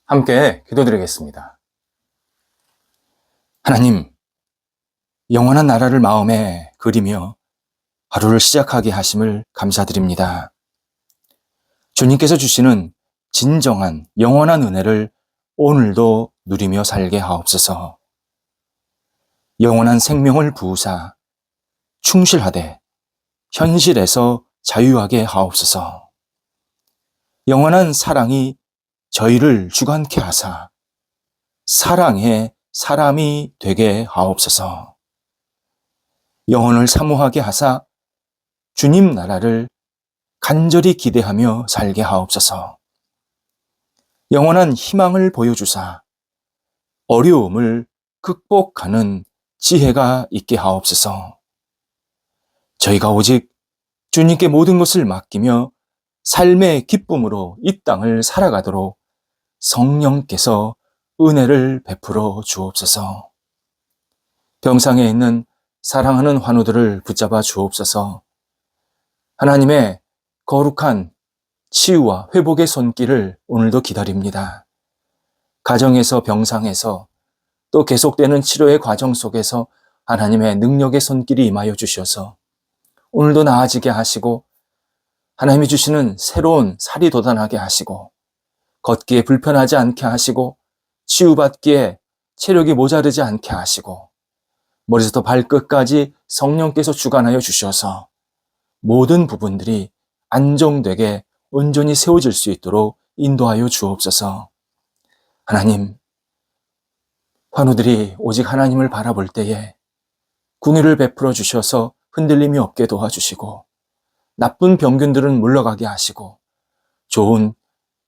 함께 기도드리겠습니다. 하나님, 영원한 나라를 마음에 그리며 하루를 시작하게 하심을 감사드립니다. 주님께서 주시는 진정한 영원한 은혜를 오늘도 누리며 살게 하옵소서. 영원한 생명을 부으사 충실하되 현실에서 자유하게 하옵소서. 영원한 사랑이 저희를 주관케 하사 사랑의 사람이 되게 하옵소서. 영혼을 사모하게 하사 주님 나라를 간절히 기대하며 살게 하옵소서. 영원한 희망을 보여주사 어려움을 극복하는 지혜가 있게 하옵소서. 저희가 오직 주님께 모든 것을 맡기며 삶의 기쁨으로 이 땅을 살아가도록 성령께서 은혜를 베풀어 주옵소서. 병상에 있는 사랑하는 환우들을 붙잡아 주옵소서. 하나님의 거룩한 치유와 회복의 손길을 오늘도 기다립니다. 가정에서 병상에서 또 계속되는 치료의 과정 속에서 하나님의 능력의 손길이 임하여 주셔서 오늘도 나아지게 하시고 하나님이 주시는 새로운 살이 돋아나게 하시고 걷기에 불편하지 않게 하시고 치유받기에 체력이 모자르지 않게 하시고 머리부터 발끝까지 성령께서 주관하여 주셔서 모든 부분들이 안정되게 온전히 세워질 수 있도록 인도하여 주옵소서. 하나님, 환우들이 오직 하나님을 바라볼 때에 긍휼을 베풀어 주셔서 흔들림이 없게 도와주시고 나쁜 병균들은 물러가게 하시고 좋은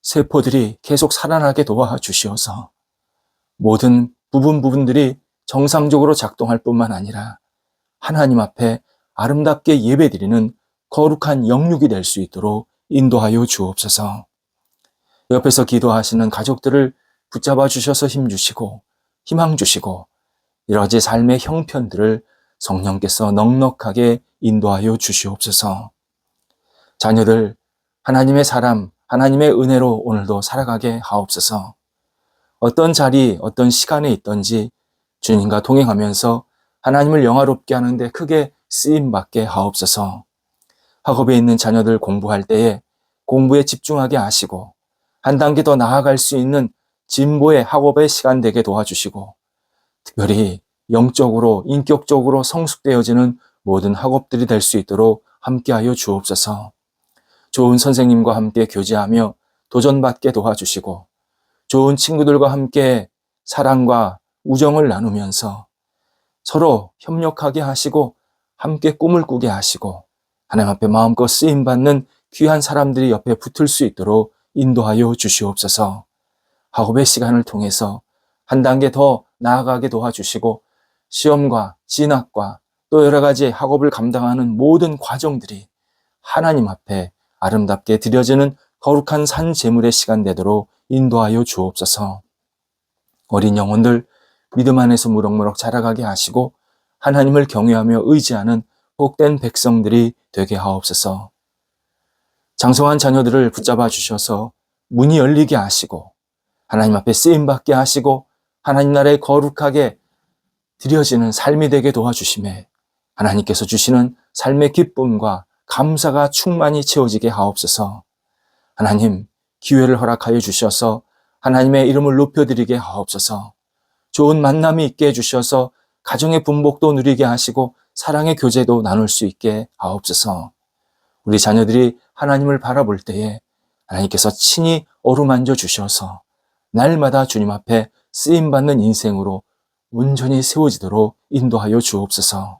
세포들이 계속 살아나게 도와주시어서 모든 부분들이 정상적으로 작동할 뿐만 아니라 하나님 앞에 아름답게 예배드리는 거룩한 영육이 될 수 있도록 인도하여 주옵소서. 옆에서 기도하시는 가족들을 붙잡아 주셔서 힘주시고 희망 주시고 여러 가지 삶의 형편들을 성령께서 넉넉하게 인도하여 주시옵소서. 자녀들 하나님의 사람, 하나님의 은혜로 오늘도 살아가게 하옵소서. 어떤 자리, 어떤 시간에 있든지 주님과 동행하면서 하나님을 영화롭게 하는데 크게 쓰임받게 하옵소서. 학업에 있는 자녀들 공부할 때에 공부에 집중하게 하시고 한 단계 더 나아갈 수 있는 진보의 학업의 시간 되게 도와주시고 특별히 영적으로 인격적으로 성숙되어지는 모든 학업들이 될 수 있도록 함께하여 주옵소서. 좋은 선생님과 함께 교제하며 도전받게 도와주시고 좋은 친구들과 함께 사랑과 우정을 나누면서 서로 협력하게 하시고 함께 꿈을 꾸게 하시고 하나님 앞에 마음껏 쓰임받는 귀한 사람들이 옆에 붙을 수 있도록 인도하여 주시옵소서. 학업의 시간을 통해서 한 단계 더 나아가게 도와주시고 시험과 진학과 또 여러 가지 학업을 감당하는 모든 과정들이 하나님 앞에 아름답게 드려지는 거룩한 산 제물의 시간 되도록 인도하여 주옵소서. 어린 영혼들 믿음 안에서 무럭무럭 자라가게 하시고 하나님을 경외하며 의지하는 복된 백성들이 되게 하옵소서. 장성한 자녀들을 붙잡아 주셔서 문이 열리게 하시고 하나님 앞에 쓰임받게 하시고 하나님 나라에 거룩하게 드려지는 삶이 되게 도와주심에 하나님께서 주시는 삶의 기쁨과 감사가 충만히 채워지게 하옵소서. 하나님 기회를 허락하여 주셔서 하나님의 이름을 높여드리게 하옵소서. 좋은 만남이 있게 해주셔서 가정의 분복도 누리게 하시고 사랑의 교제도 나눌 수 있게 하옵소서. 우리 자녀들이 하나님을 바라볼 때에 하나님께서 친히 어루만져 주셔서 날마다 주님 앞에 쓰임받는 인생으로 온전히 세워지도록 인도하여 주옵소서.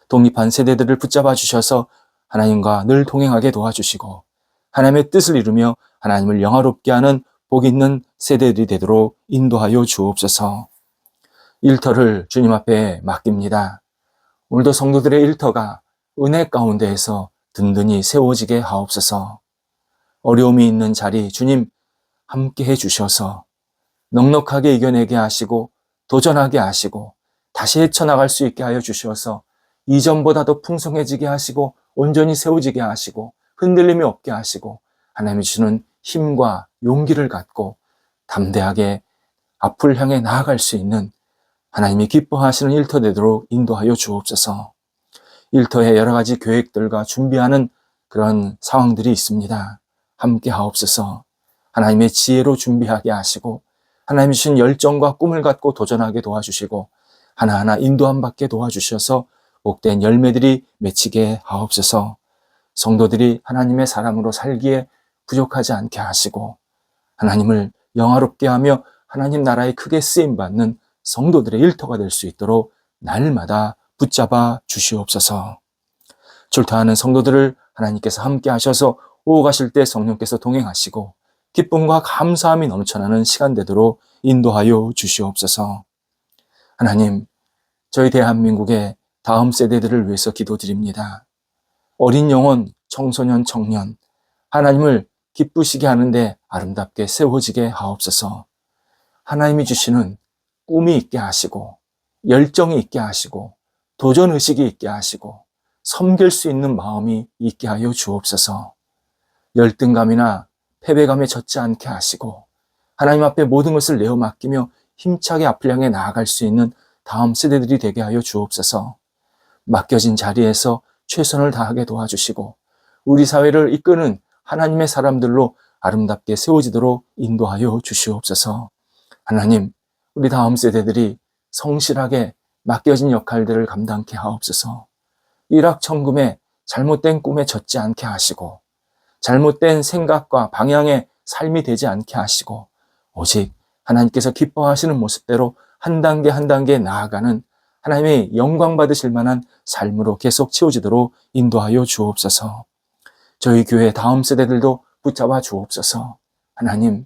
독립한 세대들을 붙잡아 주셔서 하나님과 늘 동행하게 도와주시고 하나님의 뜻을 이루며 하나님을 영화롭게 하는 복 있는 세대들이 되도록 인도하여 주옵소서. 일터를 주님 앞에 맡깁니다. 오늘도 성도들의 일터가 은혜 가운데에서 든든히 세워지게 하옵소서. 어려움이 있는 자리 주님 함께 해주셔서 넉넉하게 이겨내게 하시고 도전하게 하시고 다시 헤쳐나갈 수 있게 하여 주셔서 이전보다 더 풍성해지게 하시고 온전히 세워지게 하시고 흔들림이 없게 하시고 하나님이 주시는 힘과 용기를 갖고 담대하게 앞을 향해 나아갈 수 있는 하나님이 기뻐하시는 일터 되도록 인도하여 주옵소서. 일터에 여러 가지 계획들과 준비하는 그런 상황들이 있습니다. 함께 하옵소서. 하나님의 지혜로 준비하게 하시고 하나님이 주신 열정과 꿈을 갖고 도전하게 도와주시고 하나하나 인도함 받게 도와주셔서 복된 열매들이 맺히게 하옵소서. 성도들이 하나님의 사람으로 살기에 부족하지 않게 하시고 하나님을 영화롭게 하며 하나님 나라에 크게 쓰임받는 성도들의 일터가 될 수 있도록 날마다 붙잡아 주시옵소서. 출타하는 성도들을 하나님께서 함께 하셔서 오가실 때 성령께서 동행하시고 기쁨과 감사함이 넘쳐나는 시간 되도록 인도하여 주시옵소서. 하나님, 저희 대한민국의 다음 세대들을 위해서 기도드립니다. 어린 영혼, 청소년, 청년, 하나님을 기쁘시게 하는데 아름답게 세워지게 하옵소서. 하나님이 주시는 꿈이 있게 하시고 열정이 있게 하시고 도전의식이 있게 하시고 섬길 수 있는 마음이 있게 하여 주옵소서. 열등감이나 패배감에 젖지 않게 하시고 하나님 앞에 모든 것을 내어 맡기며 힘차게 앞을 향해 나아갈 수 있는 다음 세대들이 되게 하여 주옵소서. 맡겨진 자리에서 최선을 다하게 도와주시고 우리 사회를 이끄는 하나님의 사람들로 아름답게 세워지도록 인도하여 주시옵소서. 하나님, 우리 다음 세대들이 성실하게 맡겨진 역할들을 감당케 하옵소서. 일확천금에 잘못된 꿈에 젖지 않게 하시고 잘못된 생각과 방향의 삶이 되지 않게 하시고 오직 하나님께서 기뻐하시는 모습대로 한 단계 한 단계 나아가는 하나님의 영광 받으실 만한 삶으로 계속 채워지도록 인도하여 주옵소서. 저희 교회 다음 세대들도 붙잡아 주옵소서. 하나님,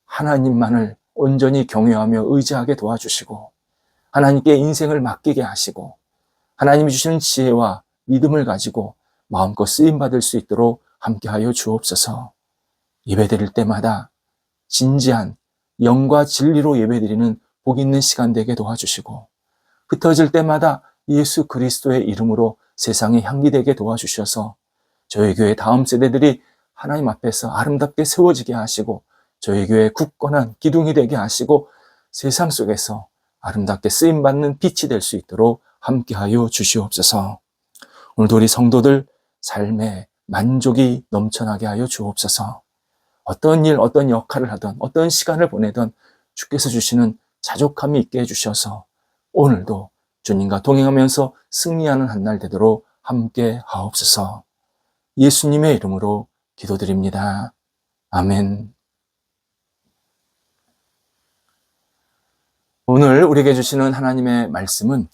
하나님만을 온전히 경외하며 의지하게 도와주시고 하나님께 인생을 맡기게 하시고 하나님이 주시는 지혜와 믿음을 가지고 마음껏 쓰임받을 수 있도록 함께하여 주옵소서. 예배드릴 때마다 진지한 영과 진리로 예배드리는 복 있는 시간 되게 도와주시고 흩어질 때마다 예수 그리스도의 이름으로 세상에 향기 되게 도와주셔서 저희 교회 다음 세대들이 하나님 앞에서 아름답게 세워지게 하시고 저희 교회 굳건한 기둥이 되게 하시고 세상 속에서 아름답게 쓰임받는 빛이 될 수 있도록 함께하여 주시옵소서. 오늘도 우리 성도들 삶에 만족이 넘쳐나게 하여 주옵소서. 어떤 일, 어떤 역할을 하던 어떤 시간을 보내던 주께서 주시는 자족함이 있게 해주셔서 오늘도 주님과 동행하면서 승리하는 한 날 되도록 함께 하옵소서. 예수님의 이름으로 기도드립니다. 아멘. 오늘 우리에게 주시는 하나님의 말씀은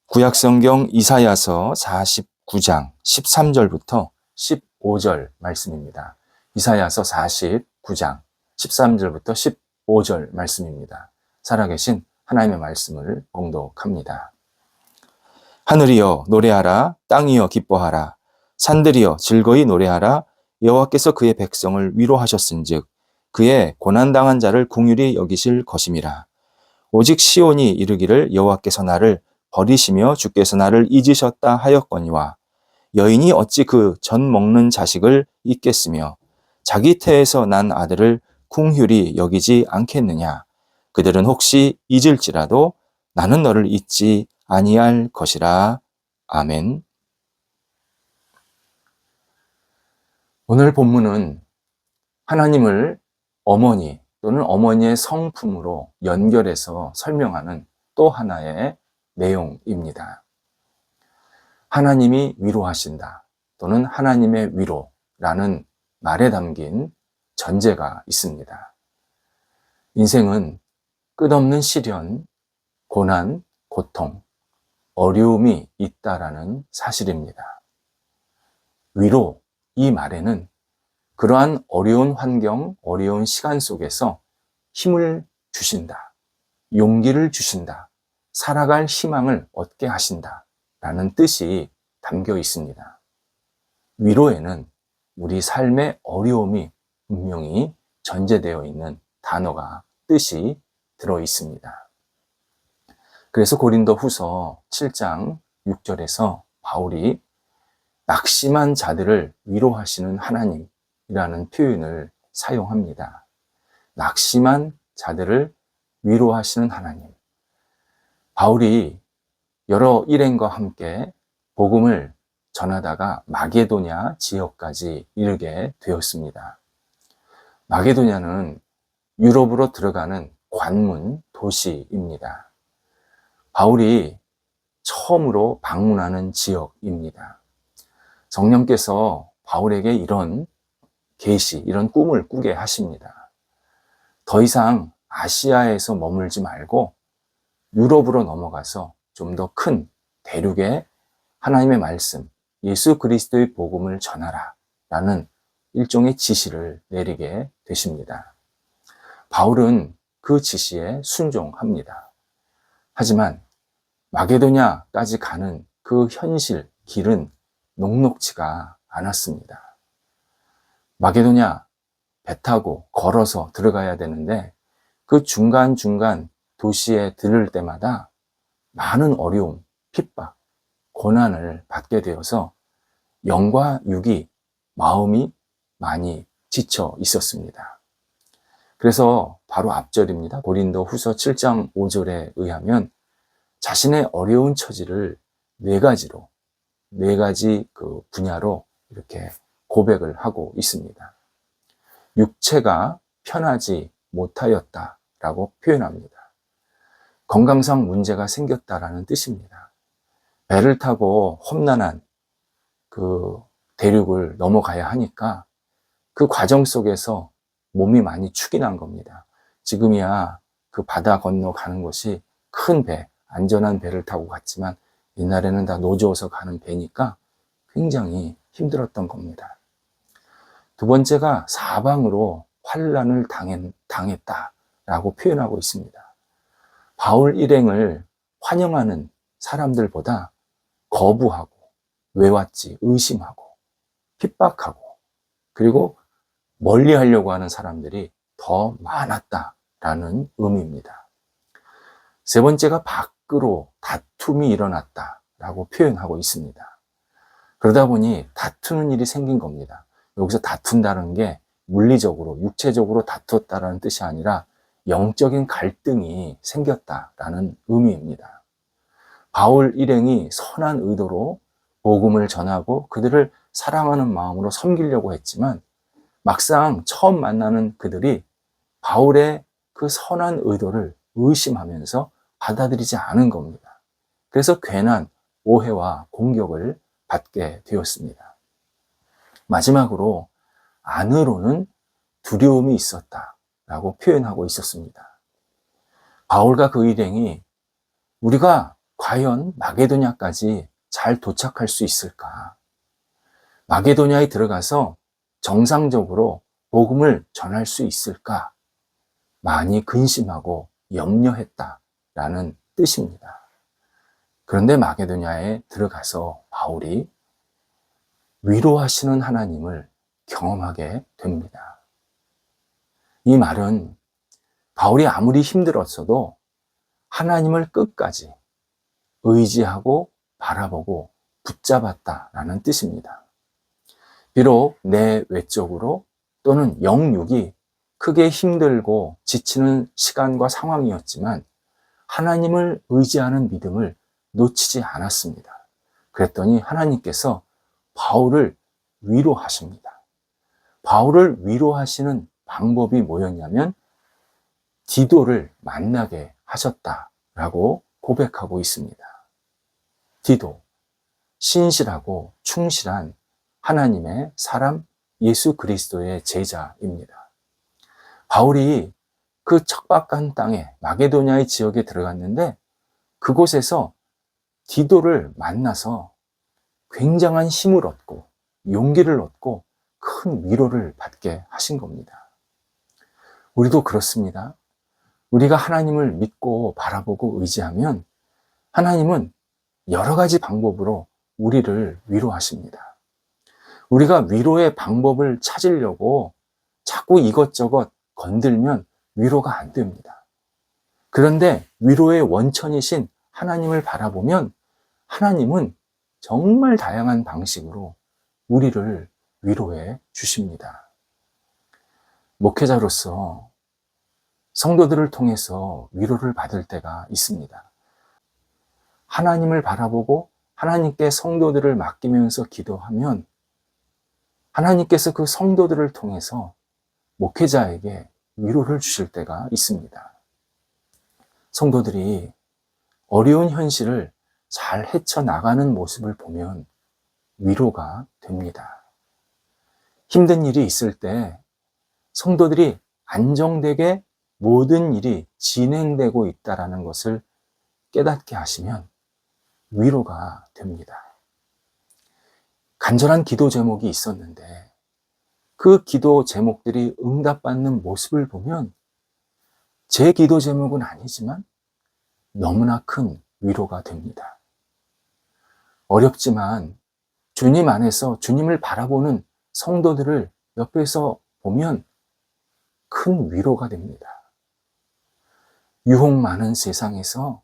구약성경 이사야서 49장 13절부터 15절 말씀입니다. 이사야서 49장 13절부터 15절 말씀입니다. 살아계신 하나님의 말씀을 봉독합니다. 하늘이여 노래하라, 땅이여 기뻐하라, 산들이여 즐거이 노래하라. 여호와께서 그의 백성을 위로하셨은즉 그의 고난당한 자를 긍휼히 여기실 것임이라. 오직 시온이 이르기를 여호와께서 나를 버리시며 주께서 나를 잊으셨다 하였거니와 여인이 어찌 그 전 먹는 자식을 잊겠으며 자기 태에서 난 아들을 긍휼히 여기지 않겠느냐. 그들은 혹시 잊을지라도 나는 너를 잊지 아니할 것이라. 아멘. 오늘 본문은 하나님을 어머니 또는 어머니의 성품으로 연결해서 설명하는 또 하나의 내용입니다. 하나님이 위로하신다 또는 하나님의 위로라는 말에 담긴 전제가 있습니다. 인생은 끝없는 시련, 고난, 고통, 어려움이 있다라는 사실입니다. 위로, 이 말에는 그러한 어려운 환경, 어려운 시간 속에서 힘을 주신다, 용기를 주신다, 살아갈 희망을 얻게 하신다 라는 뜻이 담겨 있습니다. 위로에는 우리 삶의 어려움이 분명히 전제되어 있는 단어가, 뜻이 들어 있습니다. 그래서 고린도 후서 7장 6절에서 바울이 낙심한 자들을 위로하시는 하나님이라는 표현을 사용합니다. 낙심한 자들을 위로하시는 하나님. 바울이 여러 일행과 함께 복음을 전하다가 마게도냐 지역까지 이르게 되었습니다. 마게도냐는 유럽으로 들어가는 관문 도시입니다. 바울이 처음으로 방문하는 지역입니다. 성령께서 바울에게 이런 계시, 이런 꿈을 꾸게 하십니다. 더 이상 아시아에서 머물지 말고 유럽으로 넘어가서 좀 더 큰 대륙에 하나님의 말씀, 예수 그리스도의 복음을 전하라 라는 일종의 지시를 내리게 되십니다. 바울은 그 지시에 순종합니다. 하지만 마게도냐까지 가는 그 현실, 길은 녹록지가 않았습니다. 마게도냐 배 타고 걸어서 들어가야 되는데 그 중간중간 도시에 들을 때마다 많은 어려움, 핍박, 고난을 받게 되어서 영과 육이, 마음이 많이 지쳐 있었습니다. 그래서 바로 앞절입니다. 고린도 후서 7장 5절에 의하면 자신의 어려운 처지를 네 가지 그 분야로 이렇게 고백을 하고 있습니다. 육체가 편하지 못하였다라고 표현합니다. 건강상 문제가 생겼다라는 뜻입니다. 배를 타고 험난한 그 대륙을 넘어가야 하니까 그 과정 속에서 몸이 많이 축이 난 겁니다. 지금이야 그 바다 건너 가는 것이 큰 배, 안전한 배를 타고 갔지만 옛날에는 다 노저어서 가는 배니까 굉장히 힘들었던 겁니다. 두 번째가 사방으로 환난을 당했다라고 표현하고 있습니다. 바울 일행을 환영하는 사람들보다 거부하고 왜 왔지 의심하고 핍박하고 그리고 멀리하려고 하는 사람들이 더 많았다라는 의미입니다. 세 번째가 밖으로 다툼이 일어났다라고 표현하고 있습니다. 그러다 보니 다투는 일이 생긴 겁니다. 여기서 다툰다는 게 물리적으로, 육체적으로 다투었다라는 뜻이 아니라 영적인 갈등이 생겼다라는 의미입니다. 바울 일행이 선한 의도로 복음을 전하고 그들을 사랑하는 마음으로 섬기려고 했지만 막상 처음 만나는 그들이 바울의 그 선한 의도를 의심하면서 받아들이지 않은 겁니다. 그래서 괜한 오해와 공격을 받게 되었습니다. 마지막으로 안으로는 두려움이 있었다라고 표현하고 있었습니다. 바울과 그 일행이 우리가 과연 마게도냐까지 잘 도착할 수 있을까? 마게도냐에 들어가서 정상적으로 복음을 전할 수 있을까? 많이 근심하고 염려했다라는 뜻입니다. 그런데 마게도냐에 들어가서 바울이 위로하시는 하나님을 경험하게 됩니다. 이 말은 바울이 아무리 힘들었어도 하나님을 끝까지 의지하고 바라보고 붙잡았다라는 뜻입니다. 비록 내 외적으로 또는 영육이 크게 힘들고 지치는 시간과 상황이었지만 하나님을 의지하는 믿음을 놓치지 않았습니다. 그랬더니 하나님께서 바울을 위로하십니다. 바울을 위로하시는 방법이 뭐였냐면 디도를 만나게 하셨다라고 고백하고 있습니다. 디도, 신실하고 충실한 하나님의 사람 예수 그리스도의 제자입니다. 바울이 그 척박한 땅에 마게도냐의 지역에 들어갔는데 그곳에서 디도를 만나서 굉장한 힘을 얻고 용기를 얻고 큰 위로를 받게 하신 겁니다. 우리도 그렇습니다. 우리가 하나님을 믿고 바라보고 의지하면 하나님은 여러 가지 방법으로 우리를 위로하십니다. 우리가 위로의 방법을 찾으려고 자꾸 이것저것 건들면 위로가 안 됩니다. 그런데 위로의 원천이신 하나님을 바라보면 하나님은 정말 다양한 방식으로 우리를 위로해 주십니다. 목회자로서 성도들을 통해서 위로를 받을 때가 있습니다. 하나님을 바라보고 하나님께 성도들을 맡기면서 기도하면 하나님께서 그 성도들을 통해서 목회자에게 위로를 주실 때가 있습니다. 성도들이 어려운 현실을 잘 헤쳐나가는 모습을 보면 위로가 됩니다. 힘든 일이 있을 때 성도들이 안정되게 모든 일이 진행되고 있다는 것을 깨닫게 하시면 위로가 됩니다. 간절한 기도 제목이 있었는데 그 기도 제목들이 응답받는 모습을 보면 제 기도 제목은 아니지만 너무나 큰 위로가 됩니다. 어렵지만 주님 안에서 주님을 바라보는 성도들을 옆에서 보면 큰 위로가 됩니다. 유혹 많은 세상에서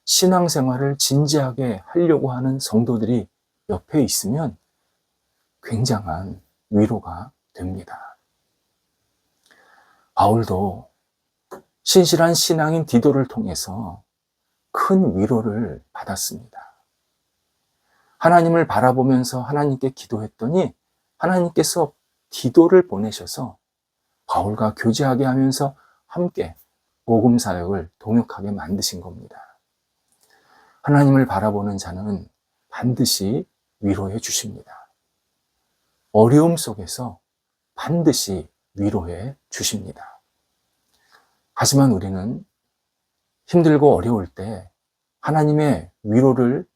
신앙생활을 진지하게 하려고 하는 성도들이 옆에 있으면 굉장한 위로가 됩니다. 바울도 신실한 신앙인 디도를 통해서 큰 위로를 받았습니다. 하나님을 바라보면서 하나님께 기도했더니 하나님께서 디도를 보내셔서 바울과 교제하게 하면서 함께 복음 사역을 동역하게 만드신 겁니다. 하나님을 바라보는 자는 반드시 위로해 주십니다. 어려움 속에서 반드시 위로해 주십니다. 하지만 우리는 힘들고 어려울 때 하나님의 위로를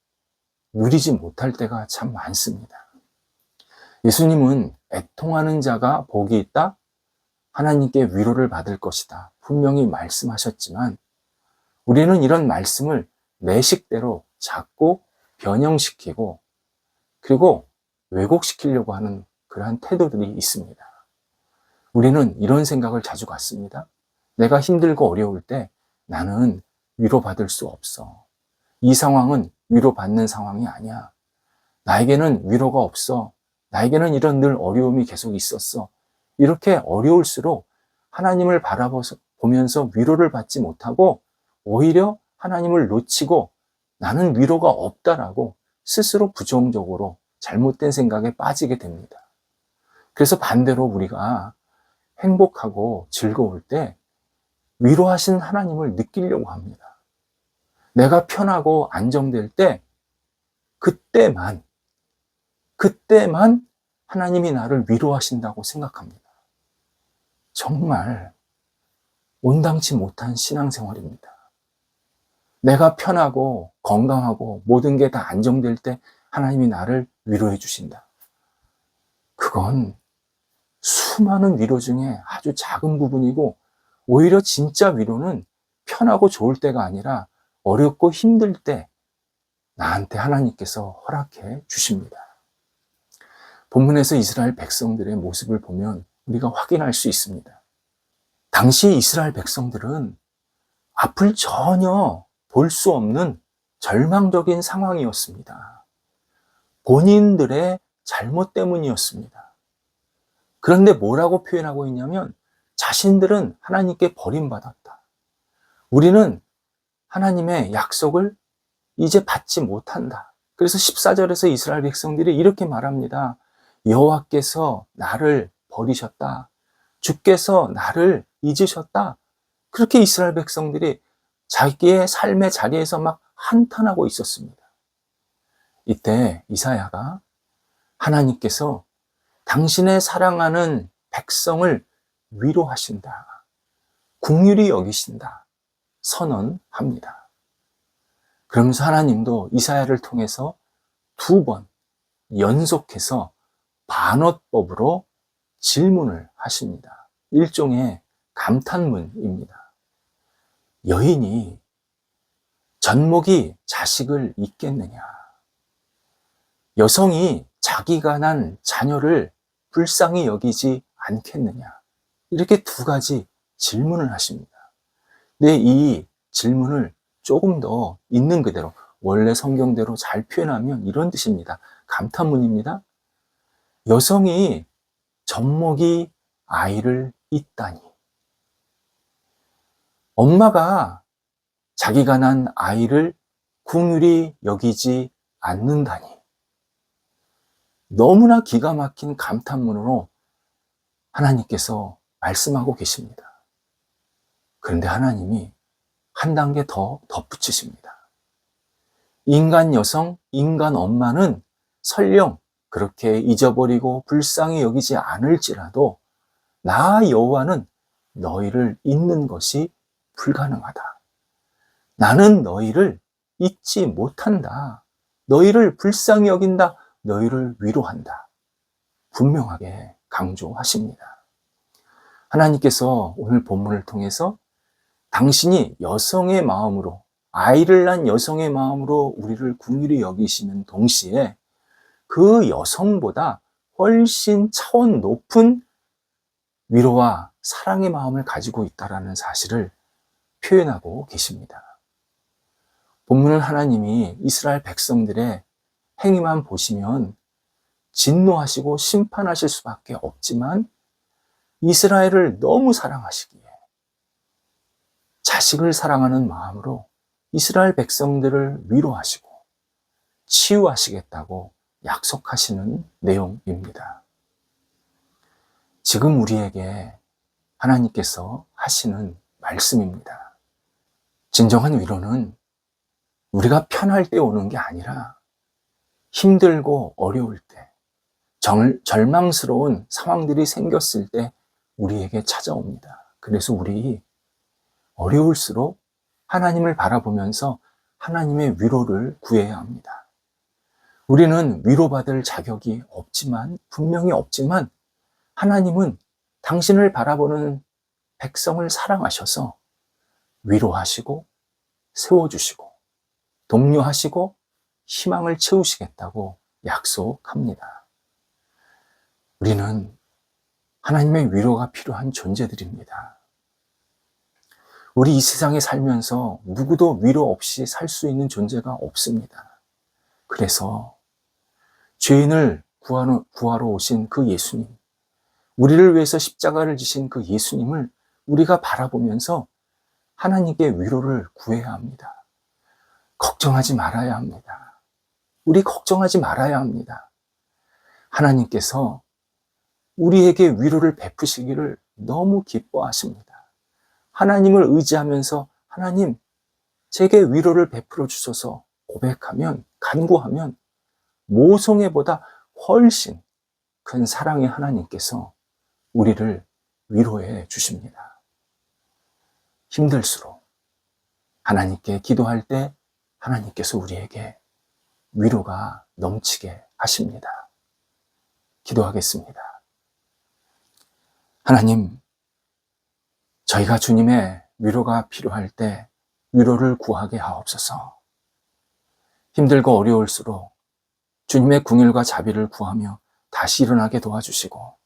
누리지 못할 때가 참 많습니다. 예수님은 애통하는 자가 복이 있다, 하나님께 위로를 받을 것이다 분명히 말씀하셨지만 우리는 이런 말씀을 내 식대로 자꾸 변형시키고 그리고 왜곡시키려고 하는 그러한 태도들이 있습니다. 우리는 이런 생각을 자주 갖습니다. 내가 힘들고 어려울 때 나는 위로받을 수 없어. 이 상황은 위로받는 상황이 아니야. 나에게는 위로가 없어. 나에게는 이런 늘 어려움이 계속 있었어. 이렇게 어려울수록 하나님을 바라보면서 위로를 받지 못하고 오히려 하나님을 놓치고 나는 위로가 없다라고 스스로 부정적으로 잘못된 생각에 빠지게 됩니다. 그래서 반대로 우리가 행복하고 즐거울 때 위로하신 하나님을 느끼려고 합니다. 내가 편하고 안정될 때 그때만 하나님이 나를 위로하신다고 생각합니다. 정말 온당치 못한 신앙생활입니다. 내가 편하고 건강하고 모든 게 다 안정될 때 하나님이 나를 위로해 주신다. 그건 수많은 위로 중에 아주 작은 부분이고 오히려 진짜 위로는 편하고 좋을 때가 아니라 어렵고 힘들 때 나한테 하나님께서 허락해 주십니다. 본문에서 이스라엘 백성들의 모습을 보면 우리가 확인할 수 있습니다. 당시 이스라엘 백성들은 앞을 전혀 볼 수 없는 절망적인 상황이었습니다. 본인들의 잘못 때문이었습니다. 그런데 뭐라고 표현하고 있냐면 자신들은 하나님께 버림받았다. 우리는 하나님의 약속을 이제 받지 못한다. 그래서 14절에서 이스라엘 백성들이 이렇게 말합니다. 여호와께서 나를 버리셨다. 주께서 나를 잊으셨다. 그렇게 이스라엘 백성들이 자기의 삶의 자리에서 막 한탄하고 있었습니다. 이때 이사야가 하나님께서 당신의 사랑하는 백성을 위로하신다. 긍휼히 여기신다. 선언합니다. 그러면서 하나님도 이사야를 통해서 2번 연속해서 반어법으로 질문을 하십니다. 일종의 감탄문입니다. 여인이 젖먹이 자식을 잊겠느냐? 여성이 자기가 난 자녀를 불쌍히 여기지 않겠느냐? 이렇게 2가지 질문을 하십니다. 근데 이 질문을 조금 더 있는 그대로 원래 성경대로 잘 표현하면 이런 뜻입니다. 감탄문입니다. 여성이 젖먹이 아이를 잊다니. 엄마가 자기가 난 아이를 긍휼히 여기지 않는다니. 너무나 기가 막힌 감탄문으로 하나님께서 말씀하고 계십니다. 그런데 하나님이 한 단계 더 덧붙이십니다. 인간 여성, 인간 엄마는 설령 그렇게 잊어버리고 불쌍히 여기지 않을지라도 나 여호와는 너희를 잊는 것이 불가능하다. 나는 너희를 잊지 못한다. 너희를 불쌍히 여긴다. 너희를 위로한다. 분명하게 강조하십니다. 하나님께서 오늘 본문을 통해서 당신이 여성의 마음으로, 아이를 낳은 여성의 마음으로 우리를 긍휼히 여기시는 동시에 그 여성보다 훨씬 차원 높은 위로와 사랑의 마음을 가지고 있다는 사실을 표현하고 계십니다. 본문은 하나님이 이스라엘 백성들의 행위만 보시면 진노하시고 심판하실 수밖에 없지만 이스라엘을 너무 사랑하시기에 자식을 사랑하는 마음으로 이스라엘 백성들을 위로하시고 치유하시겠다고 약속하시는 내용입니다. 지금 우리에게 하나님께서 하시는 말씀입니다. 진정한 위로는 우리가 편할 때 오는 게 아니라 힘들고 어려울 때, 절망스러운 상황들이 생겼을 때 우리에게 찾아옵니다. 그래서 우리 어려울수록 하나님을 바라보면서 하나님의 위로를 구해야 합니다. 우리는 위로받을 자격이 없지만, 분명히 없지만 하나님은 당신을 바라보는 백성을 사랑하셔서 위로하시고 세워주시고 독려하시고 희망을 채우시겠다고 약속합니다. 우리는 하나님의 위로가 필요한 존재들입니다. 우리 이 세상에 살면서 누구도 위로 없이 살 수 있는 존재가 없습니다. 그래서 죄인을 구하러 오신 그 예수님, 우리를 위해서 십자가를 지신 그 예수님을 우리가 바라보면서 하나님께 위로를 구해야 합니다. 걱정하지 말아야 합니다. 우리 걱정하지 말아야 합니다. 하나님께서 우리에게 위로를 베푸시기를 너무 기뻐하십니다. 하나님을 의지하면서 하나님, 제게 위로를 베풀어 주셔서 고백하면, 간구하면 모성애보다 훨씬 큰 사랑의 하나님께서 우리를 위로해 주십니다. 힘들수록 하나님께 기도할 때 하나님께서 우리에게 위로가 넘치게 하십니다. 기도하겠습니다. 하나님, 저희가 주님의 위로가 필요할 때 위로를 구하게 하옵소서. 힘들고 어려울수록 주님의 긍휼과 자비를 구하며 다시 일어나게 도와주시고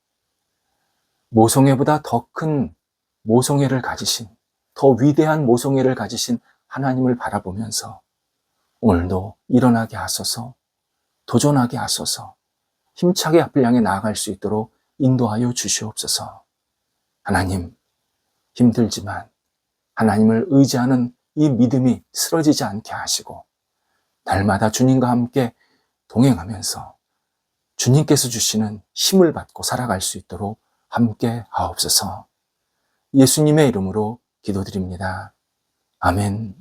모성애보다 더 큰 모성애를 가지신, 더 위대한 모성애를 가지신 하나님을 바라보면서 오늘도 일어나게 하소서, 도전하게 하소서, 힘차게 앞을 향해 나아갈 수 있도록 인도하여 주시옵소서. 하나님, 힘들지만 하나님을 의지하는 이 믿음이 쓰러지지 않게 하시고 날마다 주님과 함께 동행하면서 주님께서 주시는 힘을 받고 살아갈 수 있도록 함께 하옵소서. 예수님의 이름으로 기도드립니다. 아멘.